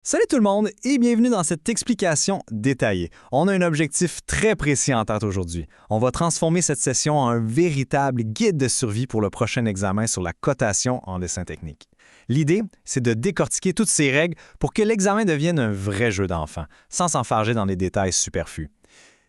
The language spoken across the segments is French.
Salut tout le monde et bienvenue dans cette explication détaillée. On a un objectif très précis en tête aujourd'hui. On va transformer cette session en un véritable guide de survie pour le prochain examen sur la cotation en dessin technique. L'idée, c'est de décortiquer toutes ces règles pour que l'examen devienne un vrai jeu d'enfant, sans s'enfarger dans les détails superflus.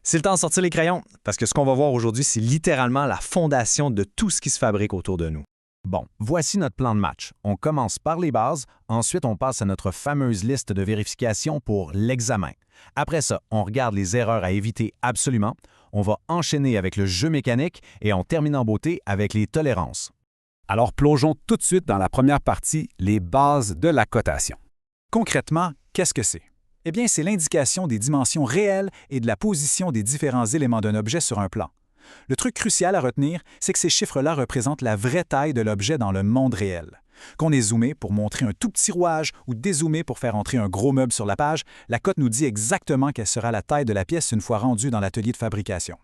C'est le temps de sortir les crayons, parce que ce qu'on va voir aujourd'hui, c'est littéralement la fondation de tout ce qui se fabrique autour de nous. Bon, voici notre plan de match. On commence par les bases, ensuite on passe à notre fameuse liste de vérification pour l'examen. Après ça, on regarde les erreurs à éviter absolument, on va enchaîner avec le jeu mécanique et on termine en beauté avec les tolérances. Alors plongeons tout de suite dans la première partie, les bases de la cotation. Concrètement, qu'est-ce que c'est? Eh bien, c'est l'indication des dimensions réelles et de la position des différents éléments d'un objet sur un plan. Le truc crucial à retenir, c'est que ces chiffres-là représentent la vraie taille de l'objet dans le monde réel. Qu'on ait zoomé pour montrer un tout petit rouage ou dézoomé pour faire entrer un gros meuble sur la page, la cote nous dit exactement quelle sera la taille de la pièce une fois rendue dans l'atelier de fabrication.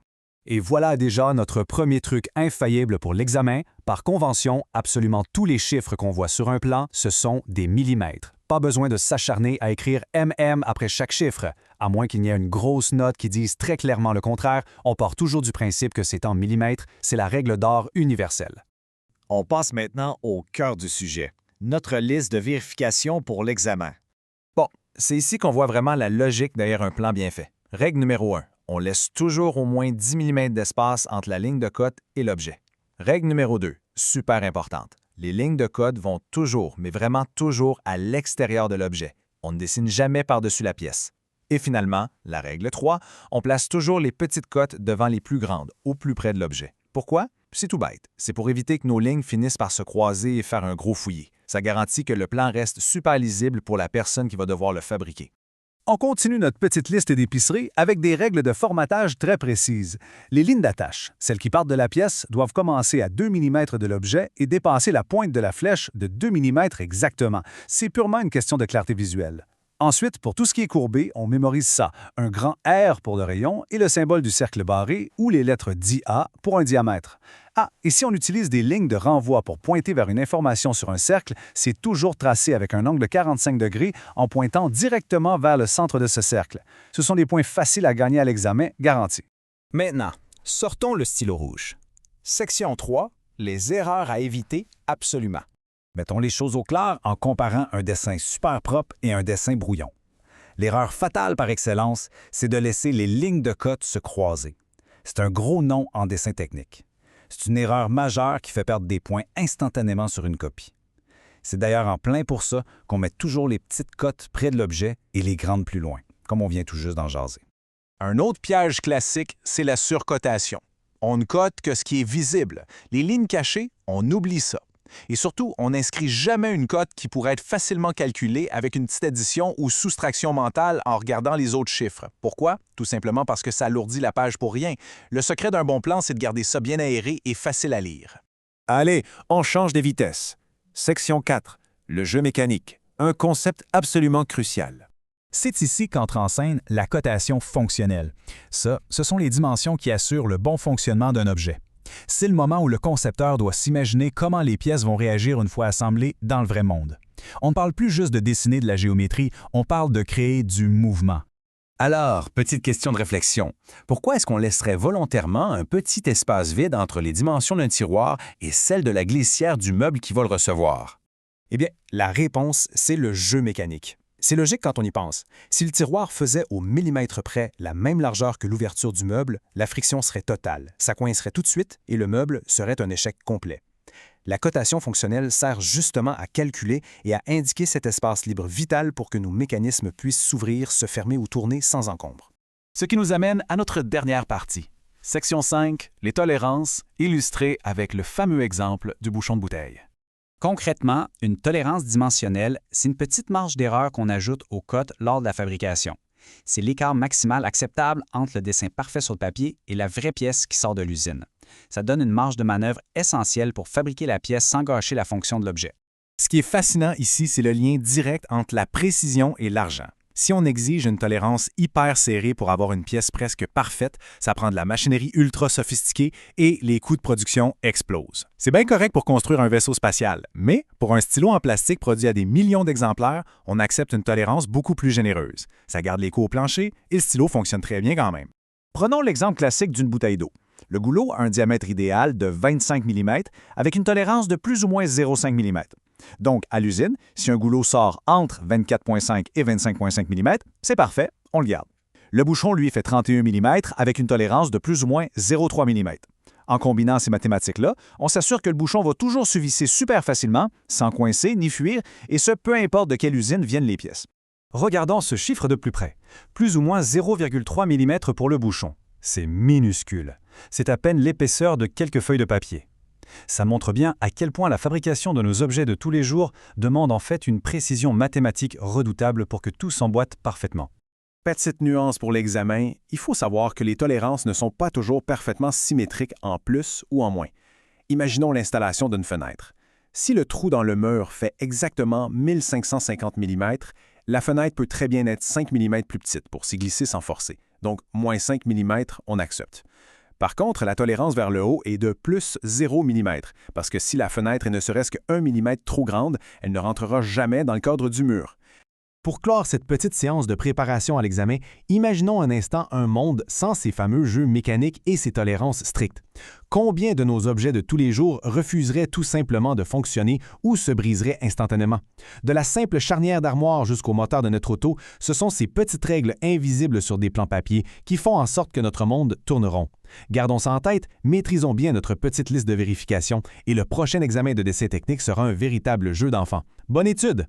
Et voilà déjà notre premier truc infaillible pour l'examen. Par convention, absolument tous les chiffres qu'on voit sur un plan, ce sont des millimètres. Pas besoin de s'acharner à écrire MM après chaque chiffre. À moins qu'il n'y ait une grosse note qui dise très clairement le contraire, on part toujours du principe que c'est en millimètres, c'est la règle d'or universelle. On passe maintenant au cœur du sujet, notre liste de vérification pour l'examen. Bon, c'est ici qu'on voit vraiment la logique derrière un plan bien fait. Règle numéro 1. On laisse toujours au moins 10 mm d'espace entre la ligne de cote et l'objet. Règle numéro 2, super importante. Les lignes de code vont toujours, mais vraiment toujours, à l'extérieur de l'objet. On ne dessine jamais par-dessus la pièce. Et finalement, la règle 3, on place toujours les petites cotes devant les plus grandes, au plus près de l'objet. Pourquoi? C'est tout bête. C'est pour éviter que nos lignes finissent par se croiser et faire un gros fouillis. Ça garantit que le plan reste super lisible pour la personne qui va devoir le fabriquer. On continue notre petite liste d'épicerie avec des règles de formatage très précises. Les lignes d'attache, celles qui partent de la pièce, doivent commencer à 2 mm de l'objet et dépasser la pointe de la flèche de 2 mm exactement. C'est purement une question de clarté visuelle. Ensuite, pour tout ce qui est courbé, on mémorise ça. Un grand R pour le rayon et le symbole du cercle barré ou les lettres d'IA pour un diamètre. Ah, et si on utilise des lignes de renvoi pour pointer vers une information sur un cercle, c'est toujours tracé avec un angle de 45 degrés en pointant directement vers le centre de ce cercle. Ce sont des points faciles à gagner à l'examen, garantis. Maintenant, sortons le stylo rouge. Section 3, les erreurs à éviter absolument. Mettons les choses au clair en comparant un dessin super propre et un dessin brouillon. L'erreur fatale par excellence, c'est de laisser les lignes de cote se croiser. C'est un gros nom en dessin technique. C'est une erreur majeure qui fait perdre des points instantanément sur une copie. C'est d'ailleurs en plein pour ça qu'on met toujours les petites cotes près de l'objet et les grandes plus loin, comme on vient tout juste d'en jaser. Un autre piège classique, c'est la surcotation. On ne cote que ce qui est visible. Les lignes cachées, on oublie ça. Et surtout, on n'inscrit jamais une cote qui pourrait être facilement calculée avec une petite addition ou soustraction mentale en regardant les autres chiffres. Pourquoi? Tout simplement parce que ça alourdit la page pour rien. Le secret d'un bon plan, c'est de garder ça bien aéré et facile à lire. Allez, on change de vitesse. Section 4, le jeu mécanique, un concept absolument crucial. C'est ici qu'entre en scène la cotation fonctionnelle. Ça, ce sont les dimensions qui assurent le bon fonctionnement d'un objet. C'est le moment où le concepteur doit s'imaginer comment les pièces vont réagir une fois assemblées dans le vrai monde. On ne parle plus juste de dessiner de la géométrie, on parle de créer du mouvement. Alors, petite question de réflexion. Pourquoi est-ce qu'on laisserait volontairement un petit espace vide entre les dimensions d'un tiroir et celle de la glissière du meuble qui va le recevoir? Eh bien, la réponse, c'est le jeu mécanique. C'est logique quand on y pense. Si le tiroir faisait au millimètre près la même largeur que l'ouverture du meuble, la friction serait totale, ça coincerait tout de suite et le meuble serait un échec complet. La cotation fonctionnelle sert justement à calculer et à indiquer cet espace libre vital pour que nos mécanismes puissent s'ouvrir, se fermer ou tourner sans encombre. Ce qui nous amène à notre dernière partie. Section 5, les tolérances, illustrées avec le fameux exemple du bouchon de bouteille. Concrètement, une tolérance dimensionnelle, c'est une petite marge d'erreur qu'on ajoute aux cotes lors de la fabrication. C'est l'écart maximal acceptable entre le dessin parfait sur le papier et la vraie pièce qui sort de l'usine. Ça donne une marge de manœuvre essentielle pour fabriquer la pièce sans gâcher la fonction de l'objet. Ce qui est fascinant ici, c'est le lien direct entre la précision et l'argent. Si on exige une tolérance hyper serrée pour avoir une pièce presque parfaite, ça prend de la machinerie ultra sophistiquée et les coûts de production explosent. C'est bien correct pour construire un vaisseau spatial, mais pour un stylo en plastique produit à des millions d'exemplaires, on accepte une tolérance beaucoup plus généreuse. Ça garde les coûts au plancher et le stylo fonctionne très bien quand même. Prenons l'exemple classique d'une bouteille d'eau. Le goulot a un diamètre idéal de 25 mm avec une tolérance de plus ou moins 0,5 mm. Donc, à l'usine, si un goulot sort entre 24,5 et 25,5 mm, c'est parfait, on le garde. Le bouchon, lui, fait 31 mm avec une tolérance de plus ou moins 0,3 mm. En combinant ces mathématiques-là, on s'assure que le bouchon va toujours se visser super facilement, sans coincer ni fuir, et ce, peu importe de quelle usine viennent les pièces. Regardons ce chiffre de plus près. Plus ou moins 0,3 mm pour le bouchon. C'est minuscule. C'est à peine l'épaisseur de quelques feuilles de papier. Ça montre bien à quel point la fabrication de nos objets de tous les jours demande en fait une précision mathématique redoutable pour que tout s'emboîte parfaitement. Petite nuance pour l'examen, il faut savoir que les tolérances ne sont pas toujours parfaitement symétriques en plus ou en moins. Imaginons l'installation d'une fenêtre. Si le trou dans le mur fait exactement 1550 mm, la fenêtre peut très bien être 5 mm plus petite pour s'y glisser sans forcer. Donc, moins 5 mm, on accepte. Par contre, la tolérance vers le haut est de plus 0 mm, parce que si la fenêtre est ne serait-ce que 1 mm trop grande, elle ne rentrera jamais dans le cadre du mur. Pour clore cette petite séance de préparation à l'examen, imaginons un instant un monde sans ces fameux jeux mécaniques et ses tolérances strictes. Combien de nos objets de tous les jours refuseraient tout simplement de fonctionner ou se briseraient instantanément? De la simple charnière d'armoire jusqu'au moteur de notre auto, ce sont ces petites règles invisibles sur des plans papier qui font en sorte que notre monde tourne rond. Gardons ça en tête, maîtrisons bien notre petite liste de vérification et le prochain examen de décès technique sera un véritable jeu d'enfant. Bonne étude!